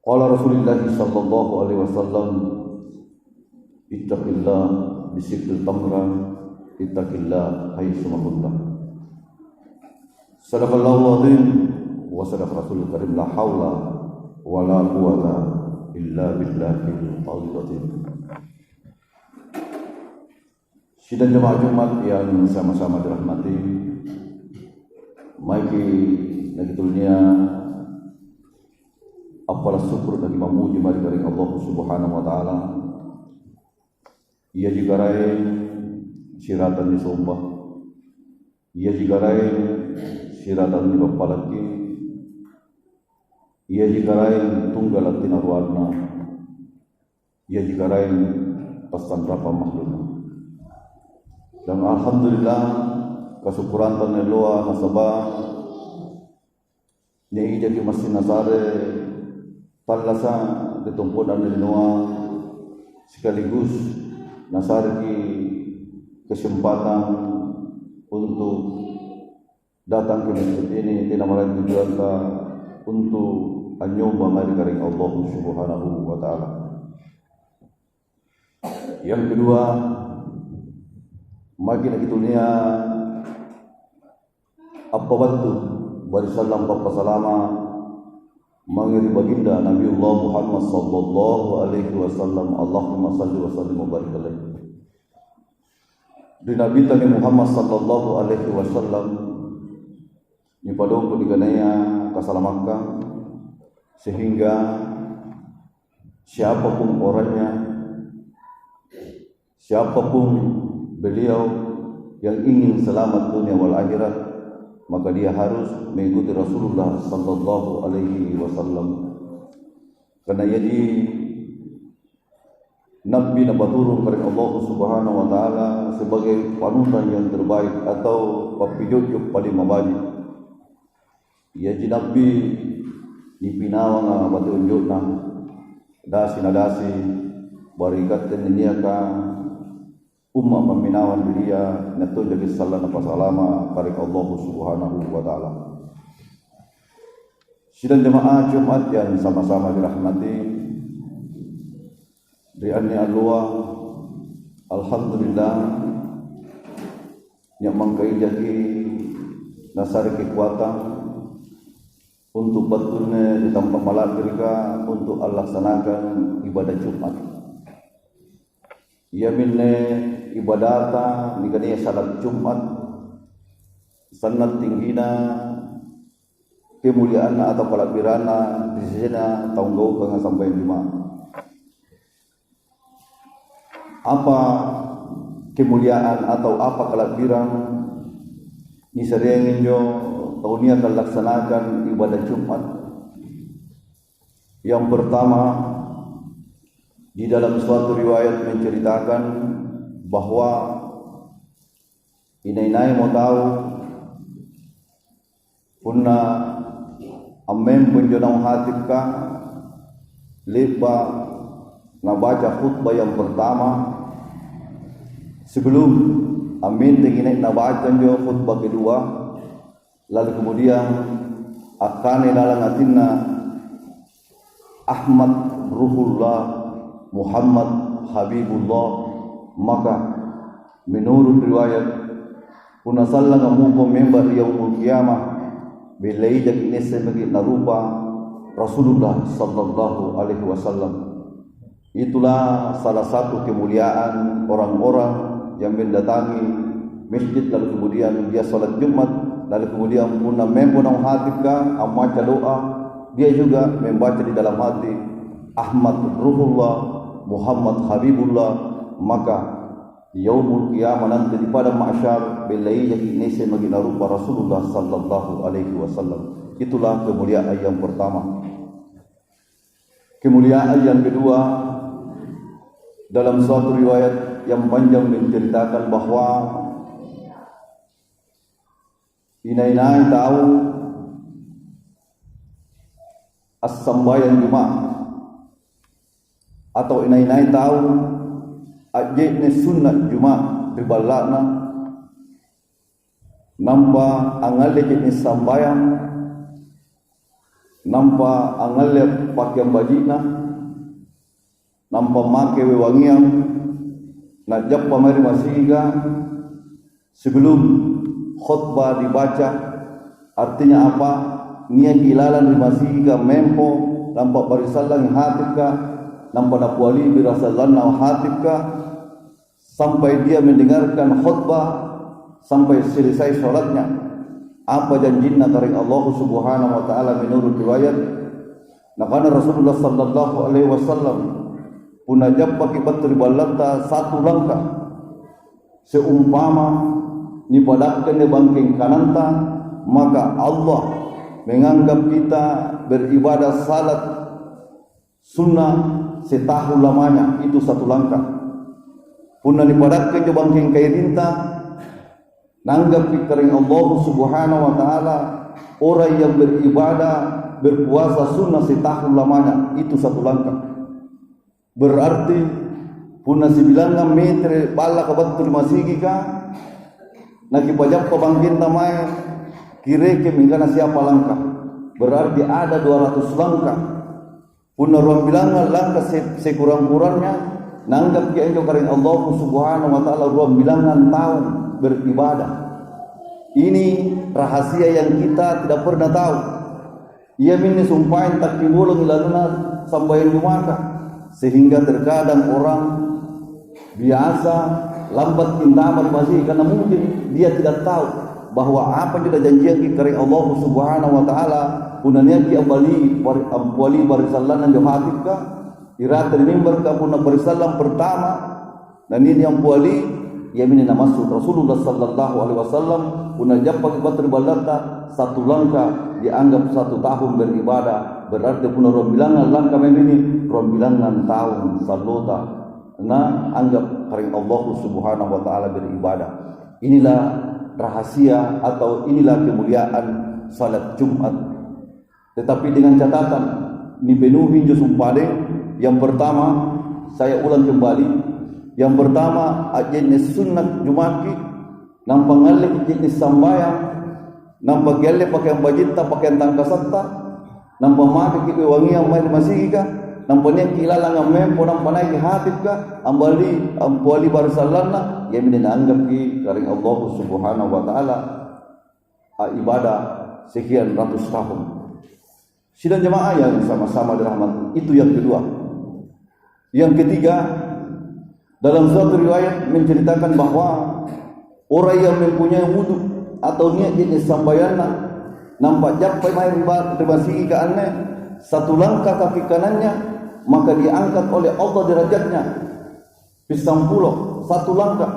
Qala Rasulullah sallallahu alaihi wasallam, ittaqillah bisikil tamra, ittaqillah haitsu ma kunta. Sadaqallahu azim wa sadaqa Rasulul karim, la haula wa la quwata illa billahil aliyyil azim. Sidang jemaah Jumat yang sama-sama dirahmati, mari nagitulnya apalah syukur bagi memuji mari dari Allah Subhanahu wa taala. Ia jigarai siratan di sombah, ia jigarai siratan di bapalaki, ia jigarai tunggal atin arwana, ia jigarai pasan rapa makhluk. Dan alhamdulillah kesyukuran taneloa nasabah ni jadi masih nasare palasa ditumpudan dari noa, sekaligus nasarki kesempatan untuk datang ke masjid ini tidak melain tujuan untuk mencoba mari karing Allah Subhanahu wa taala. Yang kedua, makin dunia apa waktu barisalam papa salama mengiri baginda Nabiullah Muhammad sallallahu alaihi wasallam. Allahumma salli wa sallim wa barik alaihi. Di Nabi tani Muhammad sallallahu alaihi wasallam ni padong ko diganaya kasalamakan, sehingga siapapun orangnya, siapapun beliau yang ingin selamat dunia wal akhirat, maka dia harus mengikuti Rasulullah sallallahu alaihi wasallam. Karena jadi Nabi nabaturun kepada Allah Subhanahu wa taala sebagai panutan yang terbaik atau papijojo paling mabadi. Ya ji Nabi dipinawa nga batunjukna dasi nadasi barikatan niaka umma paminawan dia nato jadi sallallahu pasalama karing Allah Subhanahu wa taala. Sidang jemaah Jumat yang sama-sama dirahmati, ri'anni Allah, alhamdulillah yang mangkai jadi nasar kekuatan untuk betulnya di tempat malakirka untuk Allah laksanakan ibadah Jumat. Ia minne ibadata nikania salat Jumat sangat tingginya kemuliaan atau kalabirana di sini tahun gau sampai Jumat. Apa kemuliaan atau apa kalabiran ni sering jo tahun ini akan laksanakan ibadah Jumat. Yang pertama, di dalam suatu riwayat menceritakan bahwa inai mau tahu punna amem penjonang hatika lepa ngabaca khutbah yang pertama sebelum amin tenginai nabaca jo khutbah kedua, lalu kemudian akan dalam hatinya Ahmad Ruhullah Muhammad Habibullah, maka menurut riwayat kuna sallang amuko member yaumul qiyamah bilai jak inese bagi narupa Rasulullah sallallahu alaihi wasallam. Itulah salah satu kemuliaan orang-orang yang mendatangi masjid lalu kemudian dia salat Jumat, lalu kemudian puna mempunang hatika amaca doa, dia juga membaca di dalam hati Ahmad Ruhullah Muhammad Habibullah, maka yaumul qiyamah nanti di pada mahsyar bilai yang inese magina rupa Rasulullah sallallahu alaihi wasallam. Itulah kemuliaan yang pertama. Kemuliaan yang kedua, dalam suatu riwayat yang panjang menceritakan bahwa inai tahu as-sambayan Jumat atau inai tahu ajekne sunat Jumat di balakna namba angal jekne sambayang nampa angalia pakaian bajina, nampa make wewangian, najab pamari masiga sebelum khutbah dibaca. Artinya apa? Niat ilalan di masiga mempo nampa barisallang hatibka, nampa napuali birasallan hatibka, sampai dia mendengarkan khutbah sampai selesai sholatnya. Apa janjina karing Allah Subhanahu wa taala menurut riwayat. Nah, karena Rasulullah sallallahu alaihi wasallam punajab pakai batri balata satu langkah seumpama nipadakan di bangking kananta, maka Allah menganggap kita beribadah salat sunnah setahun lamanya, itu satu langkah. Punna nipadakan di bangking kairinta, nanggap kering Allah Subhanahu wa taala orang yang beribadah berpuasa sunnah setahun lamanya, itu satu langkah. Berarti punna sibilangan meter bala ka batur masigi ka nakipajak pa bangkin tamay kireke mingkana siapa langkah. Berarti ada 200 langkah. Punna ruang bilangan langkah sekurang-kurangnya nanggap ki anjo karing Allah Subhanahu wa taala ruang bilangan tahun beribadah. Ini rahasia yang kita tidak pernah tahu. Ia minni sumpahin tak dimulung ilaluna sambayan jumaka, sehingga terkadang orang biasa lambat intaman masih karena mungkin dia tidak tahu bahwa apa yang janjian kering Allah Subhanahu wa taala punanya ki ambali barisallan yang hatibka irata mimbar ka punna barisallan pertama, dan ini yang puali yamin namasud Rasulullah sallallahu alaihi wasallam punajab pakai batri balata satu langkah dianggap satu tahun beribadah. Berarti punna bilangan langkah ini bilangan tahun salota na anggap karing Allah Subhanahu wa taala beribadah. Inilah rahasia atau inilah kemuliaan salat Jumat. Tetapi dengan catatan dipenuhi sumpade. Yang pertama, saya ulang kembali. Yang pertama, jenis sunat Jumati, nampak ngalih jenis sambayang, nampak gele pakaian bajita, pakaian tangkasata, nampak mati kipi wangian main masika, nampak niya kilala ngamen po nampak naik hatib ka, ambali barisalana, yang menanggap ki karing Allah Subhanahu wa taala ibadah sekian ratus tahun. Sidang jemaah yang sama-sama dirahmati. Itu yang kedua. Yang ketiga, dalam suatu riwayat menceritakan bahwa orang yang mempunyai wudu atau niat jenis sambayana nampak japai mai berbasiki ke aneh satu langkah kaki kanannya, maka diangkat oleh Allah derajatnya pisang pulau satu langkah.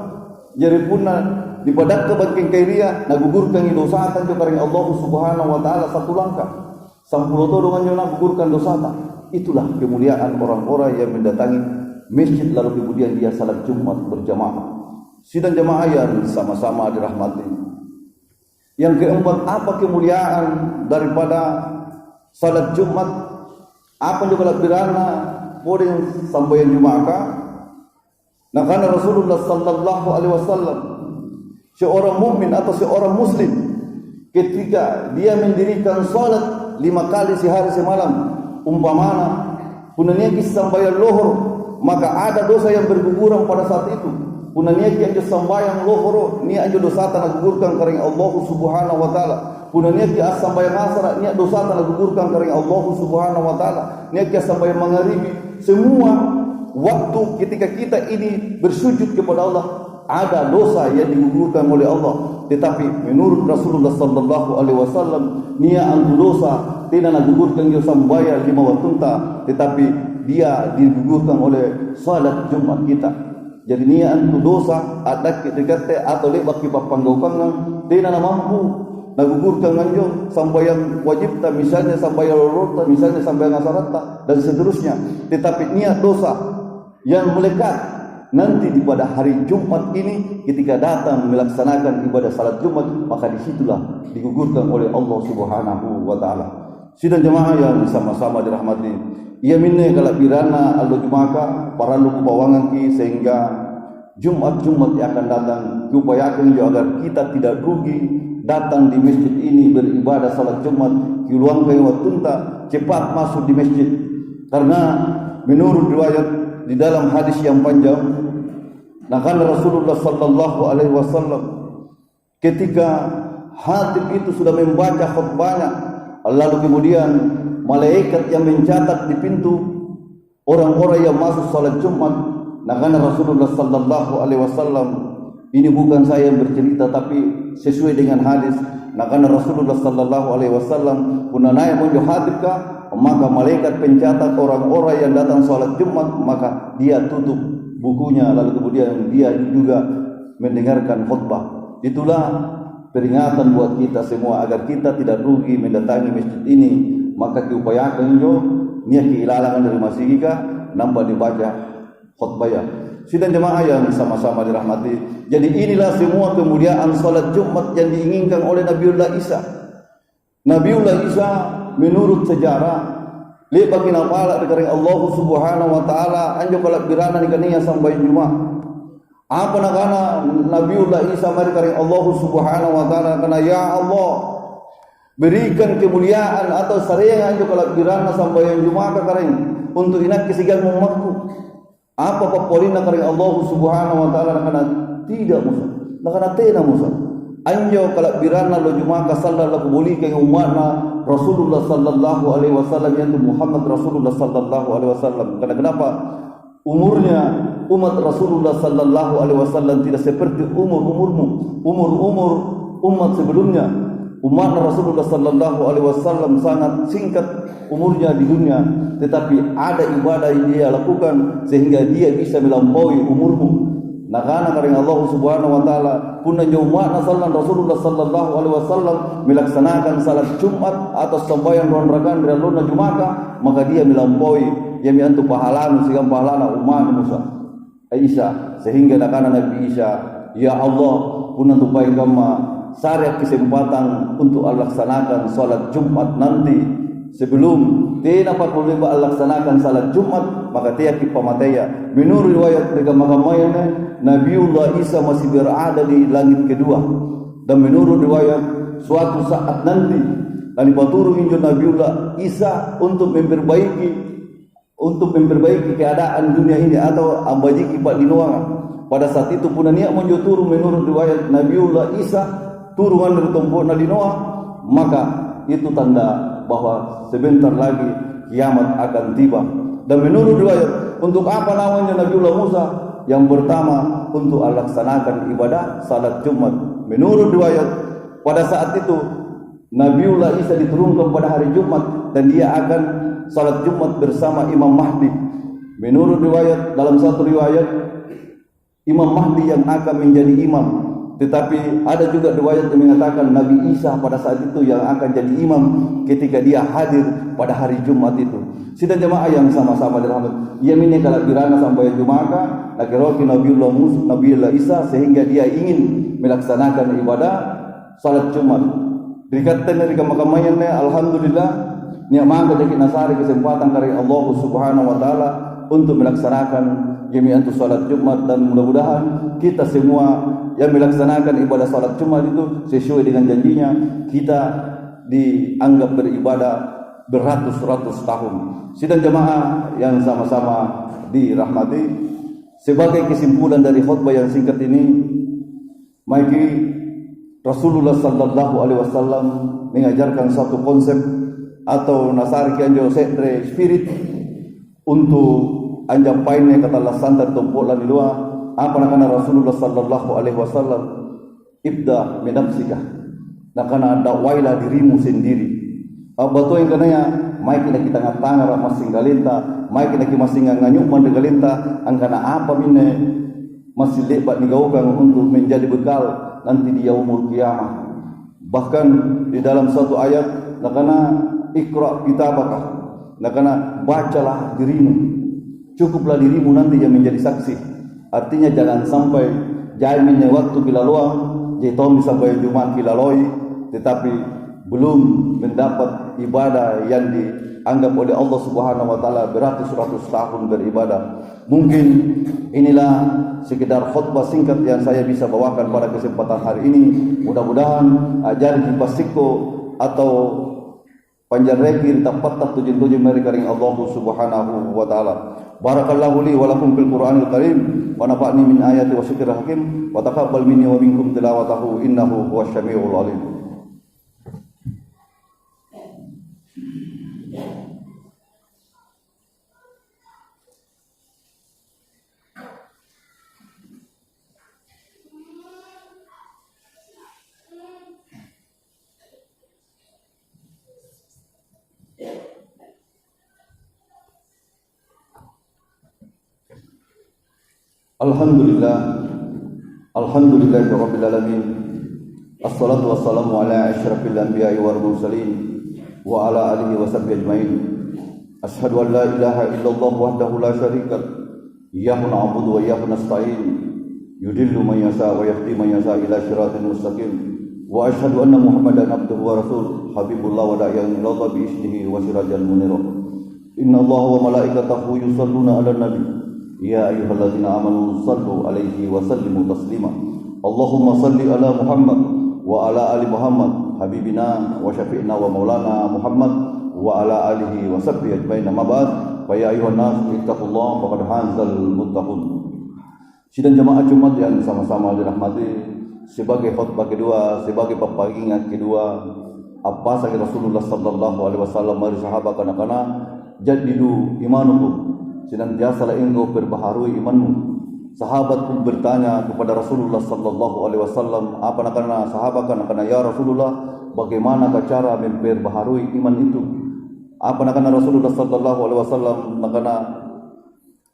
Jadi punna dipadak ke bangking kairia nagugurkan dosatan jo karing Allah Subhanahu wa taala satu langkah. Sampulo to dengan jo nagugurkan dosatan. Itulah kemuliaan orang-orang yang mendatangi masjid lalu kemudian dia salat Jumat berjamaah. Sidang jamaah yang sama-sama dirahmati. Yang keempat, apa kemuliaan daripada salat Jumat? Apa juga labirana boleh sampai Jumat? Nah, karena Rasulullah sallallahu alaihi wasallam seorang mukmin atau seorang muslim ketika dia mendirikan salat 5 kali sehari semalam, umpamana punanya sambayang lohor, maka ada dosa yang berguguran pada saat itu. Punanya yang sambayang lohor ni aja dosa tanah gugurkan karing Allah Subhanahu wa taala. Punanya ki sambayang asar ni dosa tanah gugurkan karing Allah Subhanahu wa taala. Ni ki sambayang magharibi, semua waktu ketika kita ini bersujud kepada Allah ada dosa yang digugurkan oleh Allah. Tetapi menurut Rasulullah sallallahu alaihi wasallam nia antu dosa tidak nagugurkan yo sambayang 5 waktunta, tetapi dia digugurkan oleh salat Jumat kita. Jadi nia antu dosa ada ketika atau lebak ki papanggaukan tidak mampu nagugurkan nganjo sambayang wajib ta, misalnya sambayang lorota, misalnya sambayang asarata dan seterusnya. Tetapi niat dosa yang melekat nanti di pada hari Jumat ini ketika datang melaksanakan ibadah salat Jumat, maka disitulah digugurkan oleh Allah Subhanahu wa taala. Sidang jemaah yang sama-sama dirahmati, ia minne kalau birana Allah Jumaka para lu bawangan ki sehingga Jumat yang akan datang diupayakan agar kita tidak rugi datang di masjid ini beribadah salat Jumat, kiluangkan waktunta cepat masuk di masjid. Karena menurut riwayat di dalam hadis yang panjang, nakana Rasulullah sallallahu alaihi wasallam ketika khatib itu sudah membaca khutbahnya, lalu kemudian malaikat yang mencatat di pintu orang-orang yang masuk salat Jumat, nakana Rasulullah sallallahu alaihi wasallam, ini bukan saya yang bercerita tapi sesuai dengan hadis, nakana Rasulullah sallallahu alaihi wasallam punanaya munjo khatib ka, maka malaikat pencatat orang-orang yang datang salat Jumat, maka dia tutup bukunya, lalu kemudian dia juga mendengarkan khutbah. Itulah peringatan buat kita semua agar kita tidak rugi mendatangi masjid ini. Maka diupayakan jo niat keilalangan dari masjid kita nampak dibaca khutbah ya. Sidang jemaah yang sama-sama dirahmati. Jadi inilah semua kemuliaan salat Jumat yang diinginkan oleh Nabiullah Isa. Nabiullah Isa menurut sejarah lepas kinapala dikaring Allah Subhanahu wa taala anjo kalak birana nikania sampai Jumat. Apa nakana Nabiullah Isa mari karing Allah Subhanahu wa taala kana ya Allah berikan kemuliaan atau sareang anjo kalak birana sampai Jumat karing untuk inak kesigan umatku. Apa papolina karing Allah Subhanahu wa taala kana tidak musa. Nakana tena musa. Anjo kalak birana lo Jumat sallallahu boleh ke umatna Rasulullah sallallahu alaihi wasallam yang Muhammad Rasulullah sallallahu alaihi wasallam. Karena kenapa? Umurnya umat Rasulullah sallallahu alaihi wasallam tidak seperti umur-umurmu, umur-umur umat sebelumnya. Umat Rasulullah sallallahu alaihi wasallam sangat singkat umurnya di dunia, tetapi ada ibadah yang dia lakukan sehingga dia bisa melampaui umurmu. Nakana karing Allah Subhanahu wa taala punna umat Rasulullah sallallahu alaihi wasallam melaksanakan salat Jumat atau sembahyang dua rakaat dari luna Jumata, maka dia melampaui yang antu pahala sigang pahala umat Musa Isa, sehingga nakana Nabi Isa, ya Allah punna tupai kama sariat kesempatan untuk laksanakan salat Jumat nanti sebelum tena patulih laksanakan salat Jumat, maka tiap pamataya menurut riwayat dari makamayana Nabiullah Isa masih berada di langit kedua, dan menurut riwayat suatu saat nanti dan paturu injo Nabiullah Isa untuk memperbaiki keadaan dunia ini atau ambajiki pak dinoanga. Pada saat itu pun niat menjo turun menurut riwayat Nabiullah Isa turun dari tombok Nalinoa, maka itu tanda bahwa sebentar lagi kiamat akan tiba. Dan menurut riwayat untuk apa namanya Nabiullah Musa? Yang pertama untuk melaksanakan ibadah salat Jumat. Menurut riwayat pada saat itu Nabiullah Isa diturunkan pada hari Jumat dan dia akan salat Jumat bersama Imam Mahdi. Menurut riwayat, dalam satu riwayat Imam Mahdi yang akan menjadi imam, tetapi ada juga riwayat yang mengatakan Nabi Isa pada saat itu yang akan jadi imam ketika dia hadir pada hari Jumat itu. Sidang jemaah yang sama-sama dirahmati, ia ini kalau birana sampai Jumata, nakiroki Nabiullah Isa sehingga dia ingin melaksanakan ibadah salat Jumat. Dikatakan dari kemakamannya, alhamdulillah, niat dari nasari kesempatan dari Allah Subhanahu wa taala untuk melaksanakan jami'an salat Jumat, dan mudah-mudahan kita semua yang melaksanakan ibadah salat Jumat itu sesuai dengan janjinya, kita dianggap beribadah beratus-ratus tahun. Sidang jemaah yang sama-sama dirahmati, sebagai kesimpulan dari khutbah yang singkat ini, mari Rasulullah sallallahu alaihi wasallam mengajarkan satu konsep atau nasar kianjo sedre spirit untuk anjang painnya kata lasan dan tompok lan ilua. Apa nakana Rasulullah sallallahu alaihi wasallam, ibda minafsika, nakana dakwailah dirimu sendiri. Abato yang kanaya mai kita ngatanga ra masing galenta, mai kita masing nganyuk man galenta, angkana apa mine masih lebat digaukan untuk menjadi bekal nanti di yaumul qiyamah. Bahkan di dalam satu ayat nakana ikra kitabaka, nakana bacalah dirimu, cukuplah dirimu nanti yang menjadi saksi. Artinya jangan sampai jaminnya waktu kilaluang jaitom sampai Jumat kilaloi tetapi belum mendapat ibadah yang dianggap oleh Allah Subhanahu wa taala beratus-ratus tahun beribadah. Mungkin inilah sekedar khutbah singkat yang saya bisa bawakan pada kesempatan hari ini. Mudah-mudahan ajar di pasiko atau panjarreki tepat tujuan mereka ring Allah Subhanahu wa taala. Barakallahu li wa lakum fil Qur'anil Karim wa nafa'ni min ayati wa syukril hakim wa taqabbal minni wa minkum tilawatahu innahu huwash syami'ul alim. Alhamdulillah rabbil alamin. Assalatu wassalamu ala asyrafil anbiya'i wal mursalin wa ala alihi wa sahbihi ajmain. Asyhadu an la ilaha illallah wahdahu la syarika lah, iyyahu na'budu wa iyyahu nasta'in, yudillu man yasha wa yahdi man yasha ila siratal mustaqim. Wa asyhadu anna Muhammadan abduhu wa rasuluh, habibullah wa da'iyan ila Allah bi ismihi wa sirajan munir. Inna Allaha wa malaikatahu yusalluna 'alan nabi. Ya ayyuhalladzina amanu sallu alaihi wa sallimu taslima. Allahumma salli ala Muhammad wa ala ali Muhammad habibina wa syafi'na wa maulana Muhammad wa ala alihi wa sahbihi ajmain. Amma ba'd, fa ya ayyuhan nas ittaqullaha faqad hazal muttaqun. Sidang jamaah Jumat yang sama-sama dirahmati, sebagai khutbah kedua, sebagai pepagingan kedua, apa sahaja Rasulullah sallallahu alaihi wasallam mari sahabat kana-kana jadidu imanukum, senantiasalah engkau perbaharui imanmu. Sahabat pun bertanya kepada Rasulullah sallallahu alaihi wasallam, apa nakana sahabat kana ya Rasulullah, bagaimana cara memperbaharui iman itu? Apa nakana Rasulullah sallallahu alaihi wasallam nakana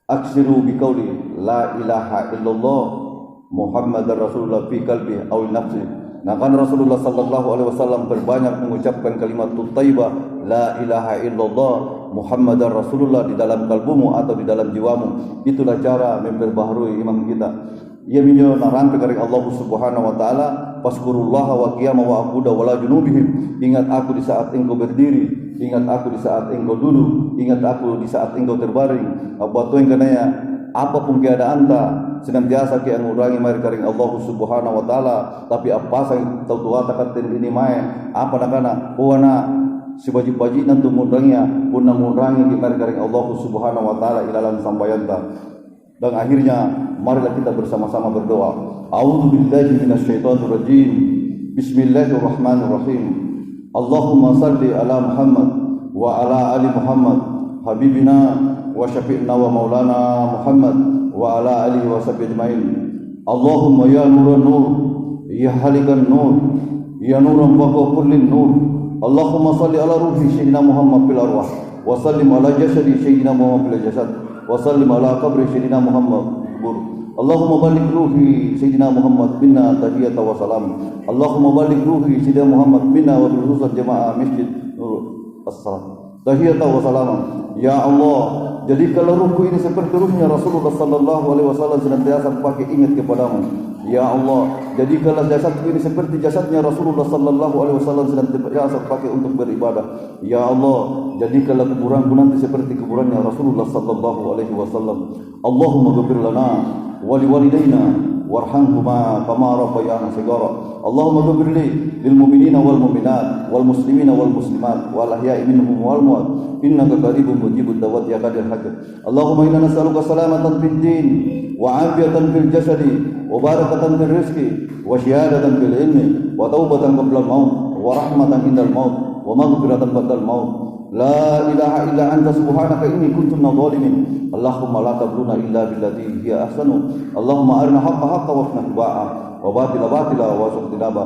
aksiru biqauli la ilaha illallah Muhammadar Rasulullah fi qalbi aw nafsi. Nakana Rasulullah sallallahu alaihi wasallam berbanyak mengucapkan kalimat thayyibah la ilaha illallah Muhammadar Rasulullah di dalam kalbumu atau di dalam jiwamu. Itulah cara memperbaharui iman kita. Ia minyo narang dari Allah Subhanahu wa taala, faskurullaha wa qiyama wa aquda wa la junubihim. Ingat aku di saat engkau berdiri, ingat aku di saat engkau duduk, ingat aku di saat engkau terbaring. Apa tuh yang kanaya apapun keadaan anda, senantiasa kita mengurangi mereka ring Allah Subhanahu wa taala. Tapi apa yang tahu tua takatin ini main apa nakana wana sebaji-baji nanti mudangnya pun mengurangi di mereka ring Allah Subhanahu wa taala ilalan sambayanta. Dan akhirnya marilah kita bersama-sama berdoa. A'udzubillahi minasyaitonir rajim. Bismillahirrahmanirrahim. Allahumma salli ala Muhammad wa ala ali Muhammad habibina wa syafi'na wa maulana Muhammad wa ala alihi wa sahbihi ajmain. Allahumma ya nuran nur, ya halikan nur, ya nuran baqa kullin nur. Allahumma salli ala ruhi sayyidina Muhammad fil arwah wa sallim ala jasadi sayyidina Muhammad fil jasad wa sallim ala qabri sayyidina Muhammad bur. Allahumma baligh ruhi sayyidina Muhammad minna tahiyatan wa salam. Allahumma baligh ruhi sayyidina Muhammad minna wa bil khusus jamaah masjid Nur As-Salam tahiyatan wa salam. Ya Allah, jadikanlah ruhku ini seperti ruhnya Rasulullah sallallahu alaihi wasallam, senantiasa pakai ingat kepadamu. Ya Allah, jadikanlah jasadku ini seperti jasadnya Rasulullah sallallahu alaihi wasallam, senantiasa pakai untuk beribadah. Ya Allah, jadikanlah kuburanku nanti seperti kuburannya Rasulullah sallallahu alaihi wasallam. Allahumma ghfir lana wa liwalidayna warhamhuma kama rabbayana shighara. Allahumma ghfir li lil mu'minina wal mu'minat wal muslimina wal muslimat wal ahya'i minhum wal amwat innaka qaribun mujibud da'wat ya qadir hajat. Allahumma inna nas'aluka salamatan fid din wa 'afiyatan fil jasadi wa barakatan fil rizqi wa syahadatan fil ilmi wa taubatan qabla al maut wa rahmatan indal maut wa maghfiratan ba'dal maut. La ilaha illa anta subhanaka inni kuntu minadh dhalimin. Allahumma la tabluna illa billati hiya ahsanu. Allahumma arina haqqa haqqa wa arina tibaa wa batila batila wa suqtilaba.